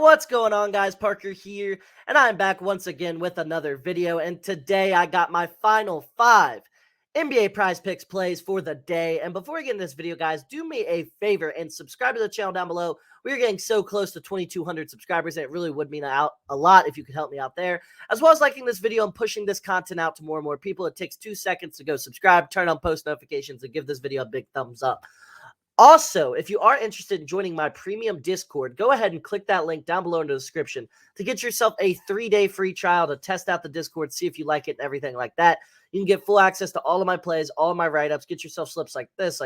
What's going on, guys? Parker here, and I'm back once again with another video. And today I got my final 5 NBA Prize Picks plays for the day. And before we get into this video, guys, do me a favor and subscribe to the channel down below. We're getting so close to 2,200 subscribers, and it really would mean a lot if you could help me out there, as well as liking this video and pushing this content out to more and more people. It takes 2 seconds to go subscribe, turn on post notifications, and give this video a big thumbs up. Also, if you are interested in joining my premium Discord, go ahead and click that link down below in the description to get yourself a 3-day free trial to test out the Discord, see if you like it and everything like that. You can get full access to all of my plays, all of my write-ups, get yourself slips like this,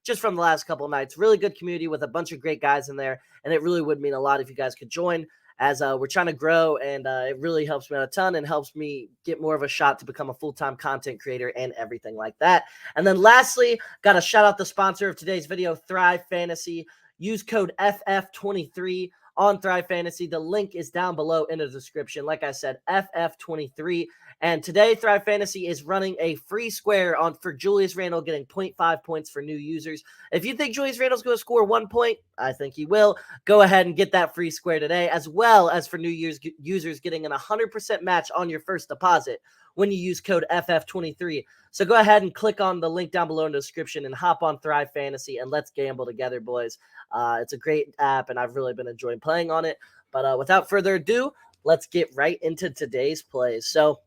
just from the last couple of nights. Really good community with a bunch of great guys in there, and it really would mean a lot if you guys could join, as we're trying to grow, and it really helps me out a ton and helps me get more of a shot to become a full-time content creator and everything like that. And then lastly, got to shout out the sponsor of today's video, Thrive Fantasy. Use code FF23 on Thrive Fantasy. The link is down below in the description. Like I said, FF23. And today, Thrive Fantasy is running a free square for Julius Randle, getting 0.5 points for new users. If you think Julius Randle's going to score 1 point, I think he will. Go ahead and get that free square today, as well as for new users getting an 100% match on your first deposit when you use code FF23. So go ahead and click on the link down below in the description and hop on Thrive Fantasy, and let's gamble together, boys. It's a great app, and I've really been enjoying playing on it. But without further ado, let's get right into today's plays. So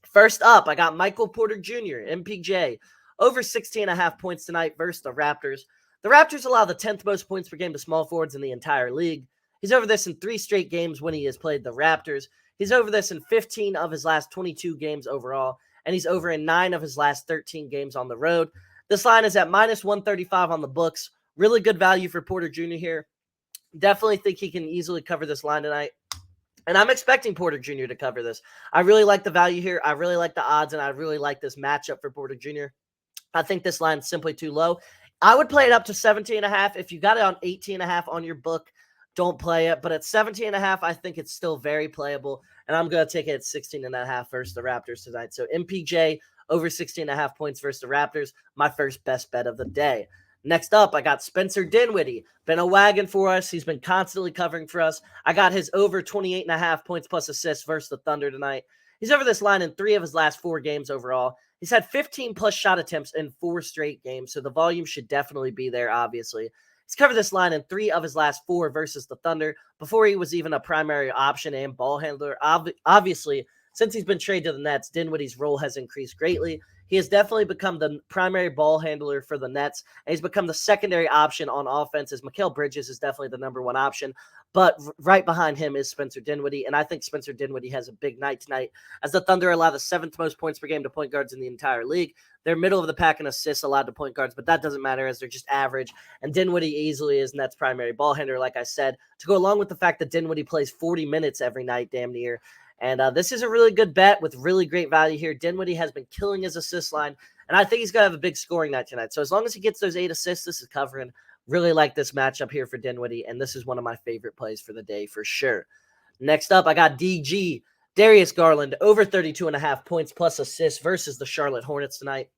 first up, I got Michael Porter Jr., MPJ, over 16.5 points tonight versus the Raptors. The Raptors allow the 10th most points per game to small forwards in the entire league. He's over this in 3 straight games when he has played the Raptors. He's over this in 15 of his last 22 games overall, and he's over in 9 of his last 13 games on the road. This line is at minus 135 on the books. Really good value for Porter Jr. here. Definitely think he can easily cover this line tonight. And I'm expecting Porter Jr. to cover this. I really like the value here. I really like the odds, and I really like this matchup for Porter Jr. I think this line is simply too low. I would play it up to 17.5. If you got it on 18.5 on your book, don't play it. But at 17.5, I think it's still very playable. And I'm going to take it at 16.5 versus the Raptors tonight. So MPJ over 16.5 points versus the Raptors, my first best bet of the day. Next up, I got Spencer Dinwiddie. Been a wagon for us. He's been constantly covering for us. I got his over 28.5 points plus assists versus the Thunder tonight. He's over this line in 3 of his last 4 games overall. He's had 15-plus shot attempts in 4 straight games, so the volume should definitely be there, obviously. He's covered this line in 3 of his last 4 versus the Thunder before he was even a primary option and ball handler. Obviously, since he's been traded to the Nets, Dinwiddie's role has increased greatly. He has definitely become the primary ball handler for the Nets, and he's become the secondary option on offense, as Mikal Bridges is definitely the number 1 option. But right behind him is Spencer Dinwiddie, and I think Spencer Dinwiddie has a big night tonight, as the Thunder allow the 7th most points per game to point guards in the entire league. They're middle of the pack in assists allowed to point guards, but that doesn't matter, as they're just average. And Dinwiddie easily is Nets' primary ball handler, like I said, to go along with the fact that Dinwiddie plays 40 minutes every night, damn near. And this is a really good bet with really great value here. Dinwiddie has been killing his assist line, and I think he's going to have a big scoring night tonight. So as long as he gets those 8 assists, this is covering. Really like this matchup here for Dinwiddie, and this is one of my favorite plays for the day for sure. Next up, I got DG, Darius Garland, over 32.5 points plus assists versus the Charlotte Hornets tonight.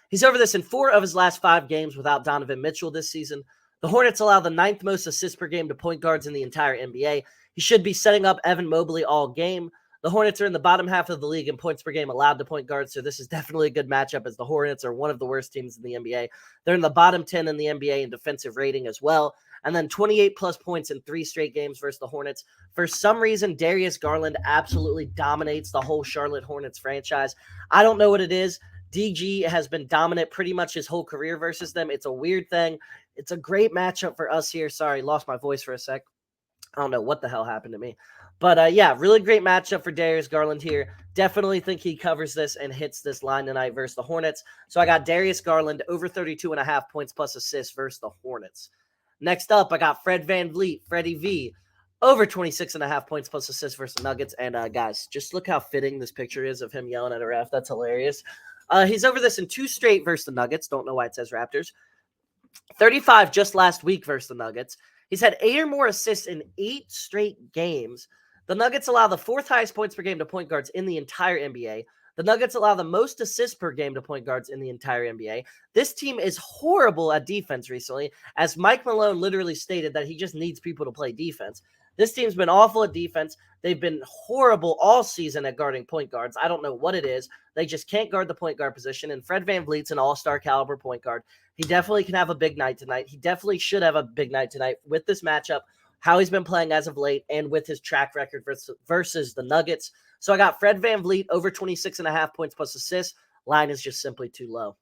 He's over this in 4 of his last 5 games without Donovan Mitchell this season. The Hornets allow the 9th most assists per game to point guards in the entire NBA. He should be setting up Evan Mobley all game. The Hornets are in the bottom half of the league in points per game allowed to point guards, so this is definitely a good matchup, as the Hornets are one of the worst teams in the NBA. They're in the bottom 10 in the NBA in defensive rating as well. And then 28-plus points in 3 straight games versus the Hornets. For some reason, Darius Garland absolutely dominates the whole Charlotte Hornets franchise. I don't know what it is. DG has been dominant pretty much his whole career versus them. It's a weird thing. It's a great matchup for us here. Sorry, lost my voice for a sec. I don't know what the hell happened to me. But, yeah, really great matchup for Darius Garland here. Definitely think he covers this and hits this line tonight versus the Hornets. So I got Darius Garland over 32.5 points plus assists versus the Hornets. Next up, I got Fred VanVleet, Freddie V, over 26.5 points plus assists versus the Nuggets. And, guys, just look how fitting this picture is of him yelling at a ref. That's hilarious. He's over this in 2 straight versus the Nuggets. Don't know why it says Raptors. 35 just last week versus the Nuggets. He's had 8 or more assists in 8 straight games. The Nuggets allow the 4th highest points per game to point guards in the entire NBA. The Nuggets allow the most assists per game to point guards in the entire NBA. This team is horrible at defense recently, as Mike Malone literally stated that he just needs people to play defense. This team's been awful at defense. They've been horrible all season at guarding point guards. I don't know what it is. They just can't guard the point guard position, and Fred VanVleet's an all-star caliber point guard. He definitely can have a big night tonight. He definitely should have a big night tonight with this matchup, how he's been playing as of late, and with his track record versus the Nuggets. So I got Fred VanVleet over 26.5 points plus assists. Line is just simply too low.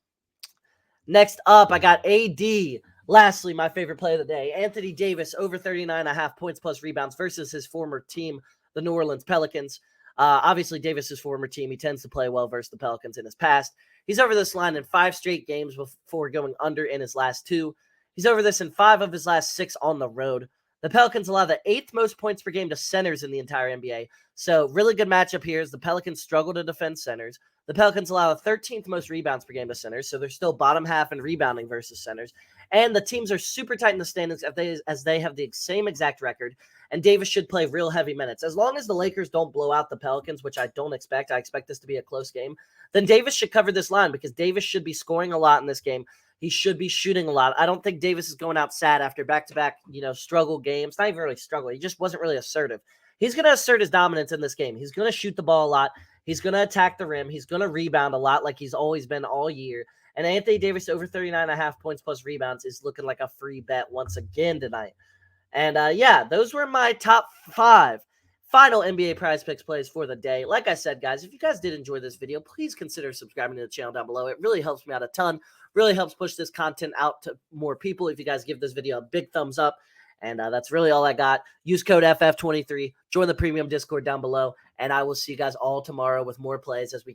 Next up, I got AD. Lastly, my favorite play of the day, Anthony Davis over 39.5 points plus rebounds versus his former team, the New Orleans Pelicans. Obviously, Davis's former team, he tends to play well versus the Pelicans in his past. He's over this line in 5 straight games before going under in his last 2. He's over this in 5 of his last 6 on the road. The Pelicans allow the 8th most points per game to centers in the entire NBA. So really good matchup here as the Pelicans struggle to defend centers. The Pelicans allow the 13th most rebounds per game to centers, so they're still bottom half in rebounding versus centers. And the teams are super tight in the standings as they have the same exact record, and Davis should play real heavy minutes. As long as the Lakers don't blow out the Pelicans, which I don't expect, I expect this to be a close game, then Davis should cover this line because Davis should be scoring a lot in this game. He should be shooting a lot. I don't think Davis is going out sad after back-to-back, struggle games. Not even really struggle. He just wasn't really assertive. He's going to assert his dominance in this game. He's going to shoot the ball a lot. He's going to attack the rim. He's going to rebound a lot like he's always been all year. And Anthony Davis over 39.5 points plus rebounds is looking like a free bet once again tonight. And those were my top 5 final NBA Prize Picks plays for the day. Like I said, guys, if you guys did enjoy this video, please consider subscribing to the channel down below. It really helps me out a ton. Really helps push this content out to more people if you guys give this video a big thumbs up. And that's really all I got. Use code FF23. Join the premium Discord down below. And I will see you guys all tomorrow with more plays as we